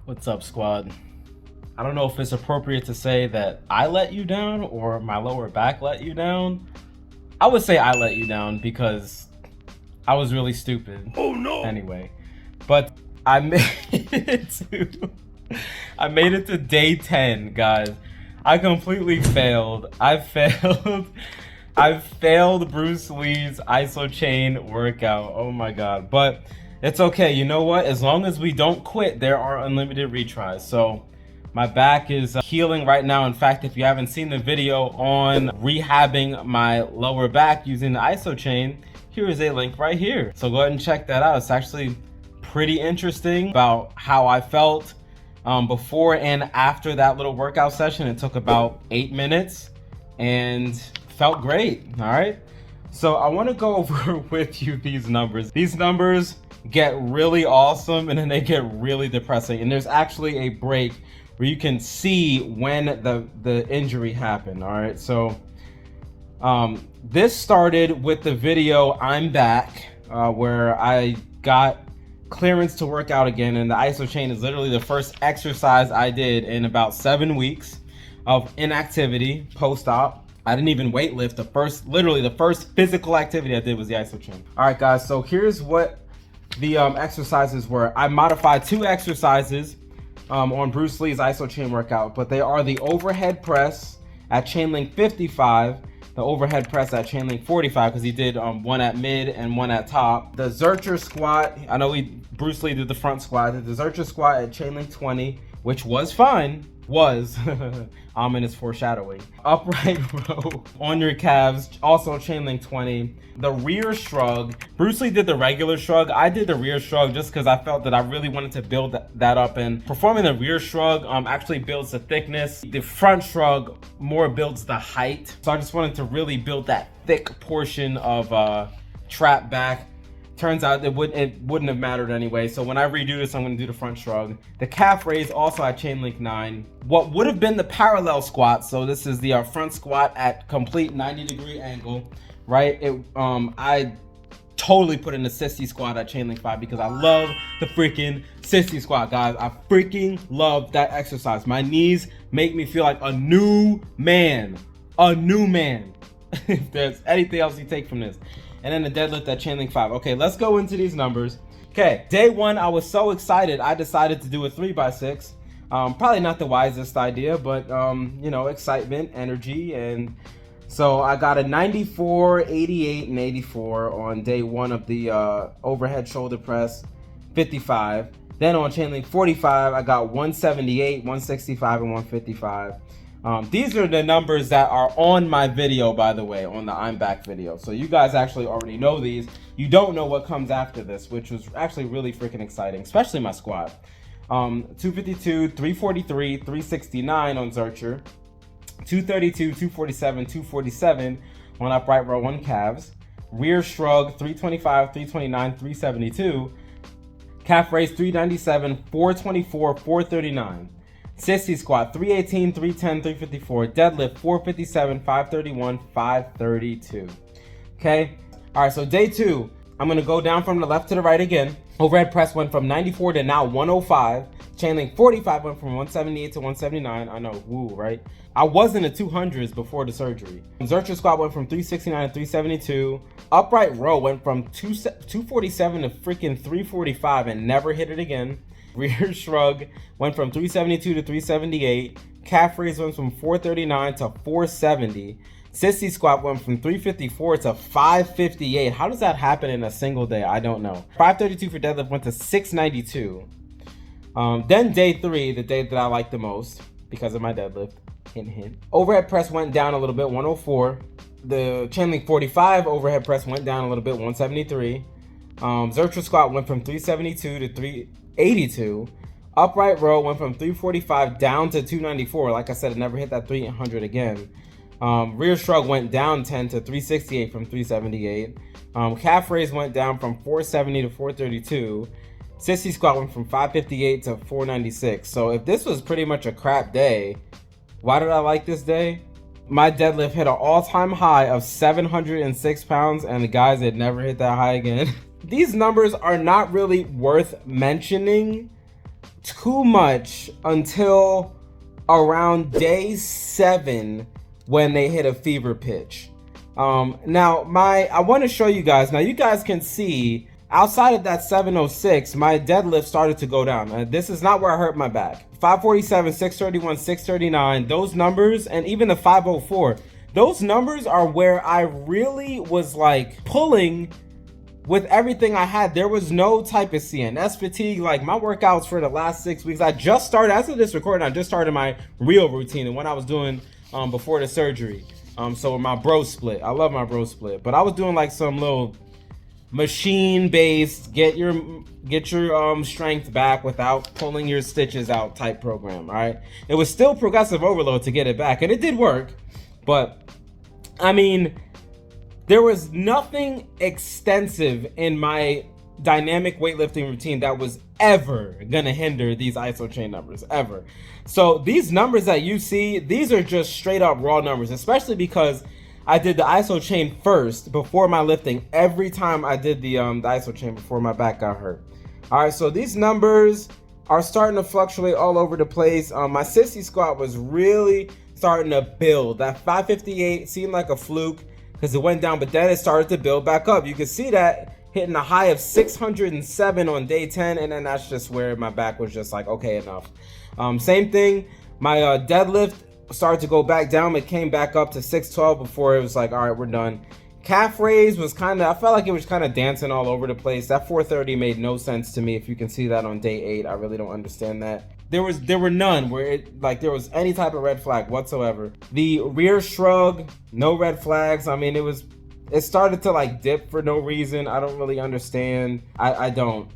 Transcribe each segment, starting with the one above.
What's up, squad? I don't know if it's appropriate to say that I let you down or my lower back let you down. I would say I let you down because I was really stupid. Oh no! Anyway, but I made I made it to day 10, guys. I completely failed. I failed Bruce Lee's Isochain workout. Oh my god. But it's okay. You know what? As long as we don't quit, there are unlimited retries. So my back is healing right now. In fact, if you haven't seen the video on rehabbing my lower back using the Isochain, here is a link right here. So go ahead and check that out. It's actually pretty interesting about how I felt before and after that little workout session. It took about 8 minutes and felt great. All right. So I want to go over with you these numbers. These numbers get really awesome and then they get really depressing. And there's actually a break where you can see when the injury happened. All right. So this started with the video I'm back, where I got clearance to work out again, and the Isochain is literally the first exercise I did in about 7 weeks of inactivity post-op. I didn't even weight lift. Literally the first physical activity I did was the Isochain. All right, guys, so here's what the exercises were. I modified 2 exercises on Bruce Lee's Isochain workout, but they are the overhead press at chain link 55, the overhead press at chain link 45, because he did one at mid and one at top. The Zercher squat, I know Bruce Lee did the front squat. The Zercher squat at chain link 20, which was fine, ominous foreshadowing. Upright row on your calves, also chain link 20. The rear shrug, Bruce Lee did the regular shrug. I did the rear shrug just because I felt that I really wanted to build that up, and performing the rear shrug actually builds the thickness. The front shrug more builds the height. So I just wanted to really build that thick portion of trap back. Turns out it wouldn't have mattered anyway. So when I redo this, I'm going to do the front shrug. The calf raise also at chain link 9. What would have been the parallel squat, so this is the front squat at complete 90-degree angle, right? I totally put in the sissy squat at chain link 5 because I love the freaking sissy squat, guys. I freaking love that exercise. My knees make me feel like a new man. If there's anything else you take from this. And then the deadlift at chain link 5. Okay, let's go into these numbers. Okay, day 1, I was so excited, I decided to do a 3x6. Probably not the wisest idea, but you know, excitement, energy. And so I got a 94, 88, and 84 on day 1 of the overhead shoulder press 55. Then on chain link 45, I got 178, 165, and 155. These are the numbers that are on my video, by the way, on the I'm Back video. So you guys actually already know these. You don't know what comes after this, which was actually really freaking exciting, especially my squat. 252, 343, 369 on Zercher, 232, 247, 247 on upright row on calves, rear shrug 325, 329, 372, calf raise 397, 424, 439. Sissy squat 318, 310, 354, deadlift 457, 531, 532. Okay. All right. So day 2, I'm going to go down from the left to the right again. Overhead press went from 94 to now 105. Chain link 45 went from 178 to 179. I know, woo, right? I was in the 200s before the surgery. Zercher squat went from 369 to 372. Upright row went from 247 to freaking 345 and never hit it again. Rear shrug went from 372 to 378. Calf raise went from 439 to 470. Sissy squat went from 354 to 558. How does that happen in a single day? I don't know. 532 for deadlift went to 692. Then day 3, the day that I like the most because of my deadlift. Hint, hint. Overhead press went down a little bit, 104. The chain link 45 overhead press went down a little bit, 173. Zercher squat went from 372 to 382. Upright row went from 345 down to 294. Like I said, it never hit that 300 again. Rear shrug went down 10 to 368 from 378. Calf raise went down from 470 to 432. Sissy squat went from 558 to 496. So if this was pretty much a crap day, why did I like this day? My deadlift hit an all-time high of 706 pounds, and the guys had never hit that high again. These numbers are not really worth mentioning too much until around day 7 when they hit a fever pitch. Now I want to show you guys. Now you guys can see outside of that 706, my deadlift started to go down. This is not where I hurt my back. 547, 631, 639, those numbers, and even the 504, those numbers are where I really was like pulling with everything I had. There was no type of CNS fatigue. Like my workouts for the last 6 weeks, I just started, as of this recording, I just started my real routine, the one I was doing before the surgery. So my bro split, I love my bro split, but I was doing like some little machine based get your strength back without pulling your stitches out type program. All right, it was still progressive overload to get it back, and it did work, but I mean, there was nothing extensive in my dynamic weightlifting routine that was ever gonna hinder these Isochain numbers, ever. So these numbers that you see, these are just straight up raw numbers, especially because I did the Isochain first before my lifting. Every time I did the Isochain before my back got hurt. All right, so these numbers are starting to fluctuate all over the place. My sissy squat was really starting to build. That 558 seemed like a fluke because it went down, but then it started to build back up. You can see that hitting a high of 607 on day 10, and then that's just where my back was just like, okay, enough. Same thing, my deadlift started to go back down. It came back up to 612 before it was like, all right, we're done. Calf raise was kind of, I felt like it was kind of dancing all over the place. That 430 made no sense to me. If you can see that on day 8, I really don't understand that. There were none where it like there was any type of red flag whatsoever. The rear shrug, no red flags. I mean, it started to like dip for no reason. I don't really understand. I don't.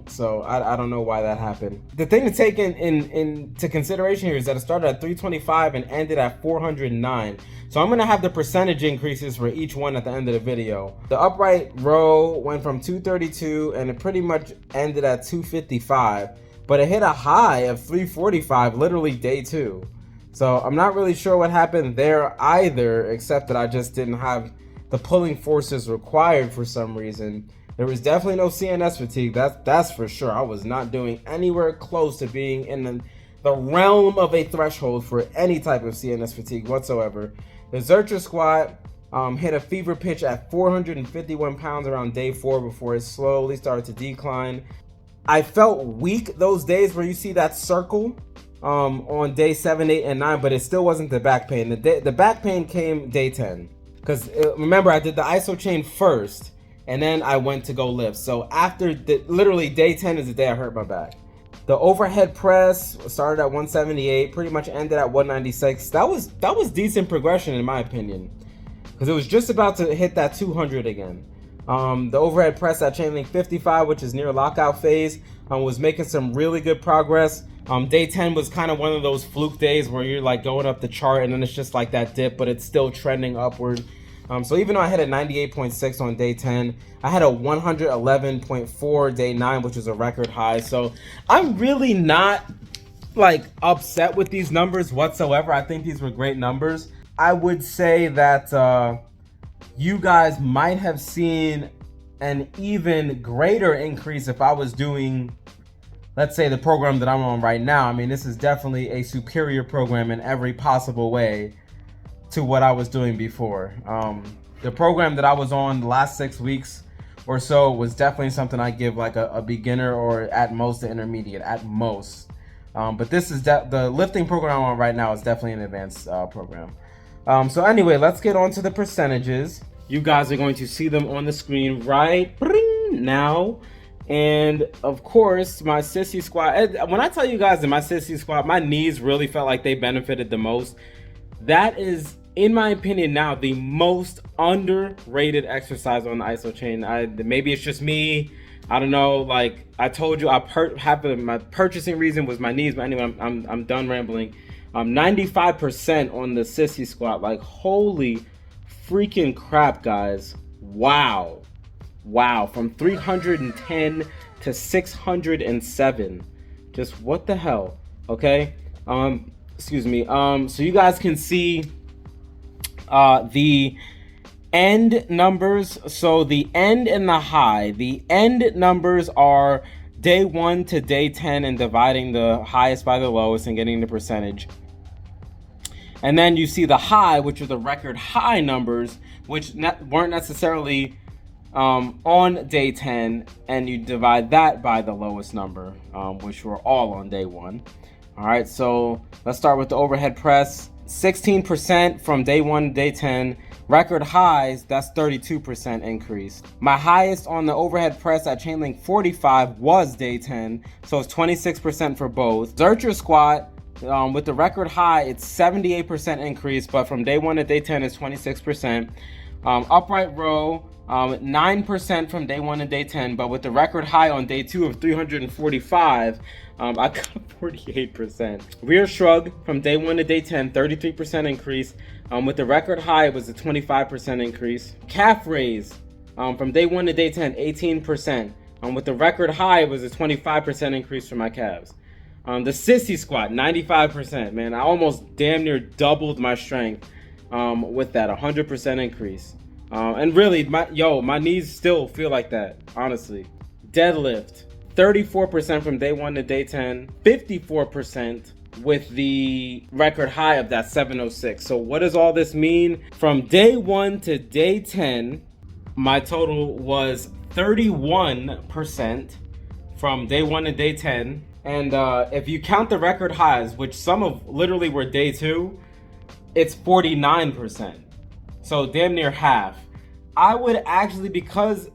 So I don't know why that happened. The thing to take into consideration here is that it started at 325 and ended at 409. So I'm gonna have the percentage increases for each one at the end of the video. The upright row went from 232 and it pretty much ended at 255, but it hit a high of 345 literally day 2. So I'm not really sure what happened there either, except that I just didn't have the pulling forces required for some reason. There was definitely no CNS fatigue, that's for sure. I was not doing anywhere close to being in the realm of a threshold for any type of CNS fatigue whatsoever. The Zercher squat hit a fever pitch at 451 pounds around day 4 before it slowly started to decline. I felt weak those days where you see that circle on day 7, 8, and 9, but it still wasn't the back pain. The back pain came day 10. Because remember, I did the Isochain first, and then I went to go lift. So after literally day 10 is the day I hurt my back. The overhead press started at 178, pretty much ended at 196. That was decent progression in my opinion, because it was just about to hit that 200 again. The overhead press at chain link 55, which is near lockout phase, was making some really good progress. Day 10 was kind of one of those fluke days where you're like going up the chart and then it's just like that dip, but it's still trending upward. So even though I had a 98.6 on day 10, I had a 111.4 day 9, which was a record high. So I'm really not like upset with these numbers whatsoever. I think these were great numbers. I would say that you guys might have seen an even greater increase if I was doing, let's say, the program that I'm on right now. I mean, this is definitely a superior program in every possible way to what I was doing before. The program that I was on the last 6 weeks or so was definitely something I give like a beginner or at most an intermediate, at most. But this is the lifting program I'm on right now is definitely an advanced program. So anyway, let's get on to the percentages. You guys are going to see them on the screen right now. And of course, my sissy squat, when I tell you guys that my sissy squat, my knees really felt like they benefited the most. That is, in my opinion, now the most underrated exercise on the Isochain. Maybe it's just me. I don't know. Like I told you, my purchasing reason was my knees. But anyway, I'm done rambling. 95% on the sissy squat. Like holy freaking crap, guys! Wow, from 310 to 607. Just what the hell? Okay. Excuse me. So you guys can see the end numbers. So the end and the high. The end numbers are day 1 to day 10 and dividing the highest by the lowest and getting the percentage. And then you see the high, which are the record high numbers, which weren't necessarily on day 10, and you divide that by the lowest number, which were all on day 1. All right, so let's start with the overhead press. 16% from day 1 to day 10. Record highs, that's 32% increase. My highest on the overhead press at chain link 45 was day 10, so it's 26% for both. Zercher squat, with the record high, it's 78% increase, but from day 1 to day 10 is 26%. Upright row, 9% from day 1 to day 10, but with the record high on day 2 of 345, I got 48%. Rear shrug from day 1 to day 10, 33% increase. With the record high, it was a 25% increase. Calf raise, from day 1 to day 10, 18%. With the record high, it was a 25% increase for my calves. The sissy squat, 95%. Man, I almost damn near doubled my strength with that, 100% increase. And really, my knees still feel like that, honestly. Deadlift, 34% from day 1 to day 10, 54% with the record high of that 706. So what does all this mean? From day 1 to day 10, my total was 31% from day 1 to day 10. And if you count the record highs, which some of literally were day 2, it's 49%. So damn near half. I would actually, because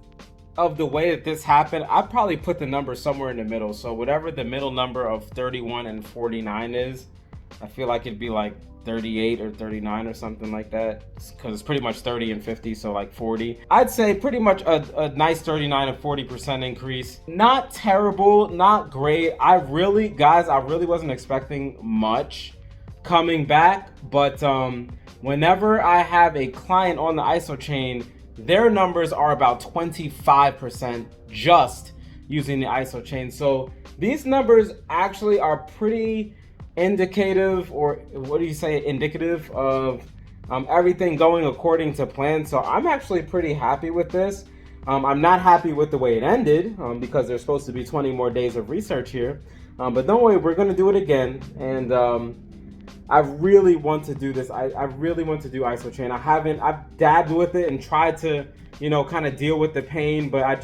of the way that this happened, I'd probably put the number somewhere in the middle. So whatever the middle number of 31 and 49 is, I feel like it'd be like 38 or 39 or something like that, because it's pretty much 30 and 50, so like 40. I'd say pretty much a nice 39 and 40% increase. Not terrible, not great. I really wasn't expecting much coming back, but whenever I have a client on the Isochain, their numbers are about 25% just using the Isochain. So these numbers actually are pretty indicative, or what do you say, indicative of everything going according to plan. So I'm actually pretty happy with this. I'm not happy with the way it ended, because there's supposed to be 20 more days of research here. But don't worry, we're gonna do it again. And I really want to do this. I really want to do Isochain. I've dabbed with it and tried to, kind of deal with the pain, but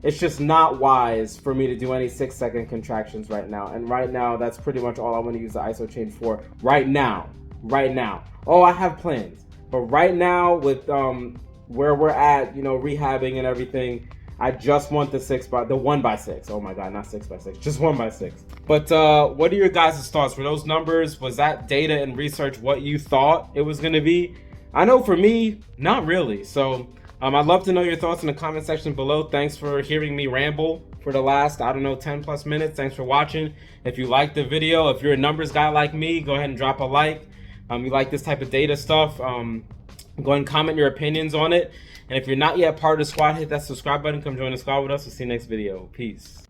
it's just not wise for me to do any 6-second contractions right now. And right now, that's pretty much all I want to use the Isochain for right now. Oh, I have plans, but right now with where we're at, rehabbing and everything, I just want the 1x6. Oh my God, not 6x6, just 1x6. But what are your guys' thoughts? Were those numbers, was that data and research what you thought it was gonna be? I know for me, not really. So I'd love to know your thoughts in the comment section below. Thanks for hearing me ramble for the last, 10 plus minutes. Thanks for watching. If you liked the video, if you're a numbers guy like me, go ahead and drop a like. You like this type of data stuff, go ahead and comment your opinions on it. And if you're not yet part of the squad, hit that subscribe button. Come join the squad with us. We'll see you next video. Peace.